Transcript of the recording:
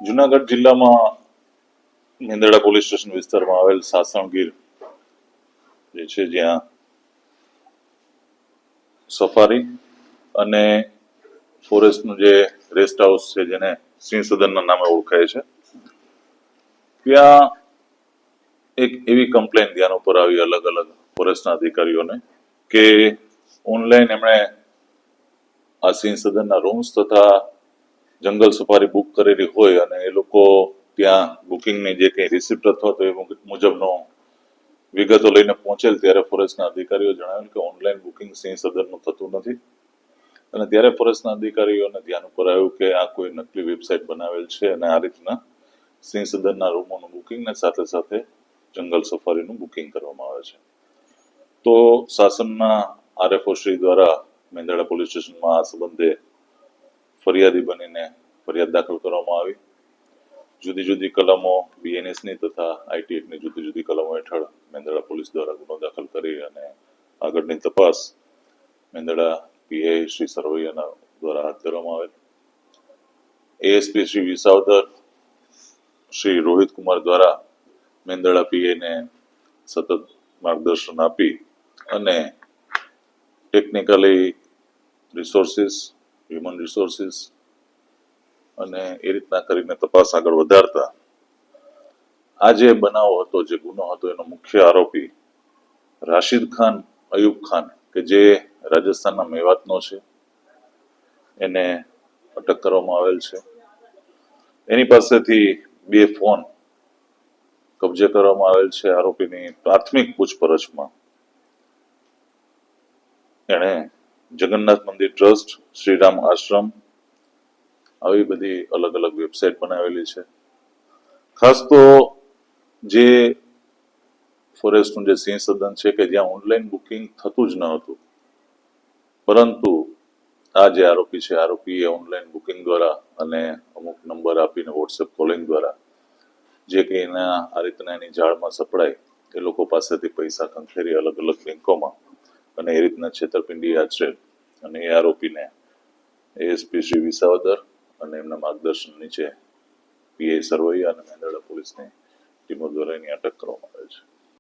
જુનાગઢ જિલ્લામાં Mendarda police station વિસ્તારમાં આવેલ સાસણગીર જે છે જ્યાં સફારી અને ફોરેસ્ટનું જે રેસ્ટ હાઉસ છે જેને સિંહ સદનના નામે ઓળખાય છે ત્યાં એક એવી કમ્પ્લેન ધ્યાન ઉપર આવી અલગ અલગ ફોરેસ્ટના અધિકારીઓને કે ઓનલાઈન એમણે આ સિંહ સદનના રૂમ્સ તથા જંગલ સફારી બુક કરેલી હોય અને એ લોકો ત્યાં બુકિંગની જે કંઈ રિસિપ્ટ અથવા તો એ મુજબનો વિગતો લઈને પહોંચેલ ત્યારે ફોરેસ્ટના અધિકારીઓ જણાવેલ કે ઓનલાઈન બુકિંગ સિંહ સદનનું થતું નથી અને ત્યારે ફોરેસ્ટના અધિકારીઓને ધ્યાન ઉપર આવ્યું કે આ કોઈ નકલી વેબસાઇટ બનાવેલ છે અને આ રીતના સિંહ સદનના રૂમોનું બુકિંગ ને સાથે સાથે જંગલ સફારીનું બુકિંગ કરવામાં આવે છે તો શાસનના આરએફઓ શ્રી દ્વારા મેંદરડા પોલીસ સ્ટેશનમાં આ સંબંધે ફરિયાદી બનીને ફરિયાદ દાખલ કરવામાં આવી જુદી જુદી કલમો બીએનએસની તથા આઈટી એક્ટની જુદી જુદી કલમો હેઠળ મેંદરડા પોલીસ દ્વારા ગુનો દાખલ કરી અને આગળની તપાસ મેંદરડા પીઆઈ શ્રી સરવૈયાના દ્વારા હાથ ધરવામાં આવેલ એએસપી શ્રી વિસાવદર શ્રી રોહિત કુમાર દ્વારા મેંદરડા પીઆઈને સતત માર્ગદર્શન આપી અને ટેકનિકલી રિસોર્સિસ હ્યુમન રિસોર્સિસ અને એ રીતના કરીને તપાસ આગળ વધારતા આ જે બનાવ હતો જે ગુનો હતો એનો મુખ્ય આરોપી રાશિદ ખાન અયુબ ખાન કે જે રાજસ્થાનના મેવાતનો છે એને અટક કરવામાં આવેલ છે એની પાસેથી 2 ફોન કબજે કરવામાં આવેલ છે આરોપીની પ્રાથમિક પૂછપરછમાં એણે જગન્નાથ મંદિર ટ્રસ્ટ શ્રીરામ આશ્રમ આવી બધી અલગ અલગ વેબસાઇટ બનાવેલી છે ખાસ તો જે ફોરેસ્ટનું જે સિંહ સદન છે કે જ્યાં ઓનલાઈન બુકિંગ થતું જ ન હતું પરંતુ આ જે આરોપી છે આરોપીએ ઓનલાઈન બુકિંગ દ્વારા અને અમુક નંબર આપીને વોટ્સએપ કોલિંગ દ્વારા જે કંઈ એના આ રીતના એની જાળમાં સપડાય એ લોકો પાસેથી પૈસા ખંખેરી અલગ અલગ બેંકોમાં અને એ રીતના છેતરપિંડી આચરેલ અને એ આરોપીને એએસપી શ્રી વિસાવદર અને એમના માર્ગદર્શન નીચે પીઆઈ સરવૈયા અને મેંદરડા પોલીસની ટીમો દ્વારા એની અટક કરવામાં આવે છે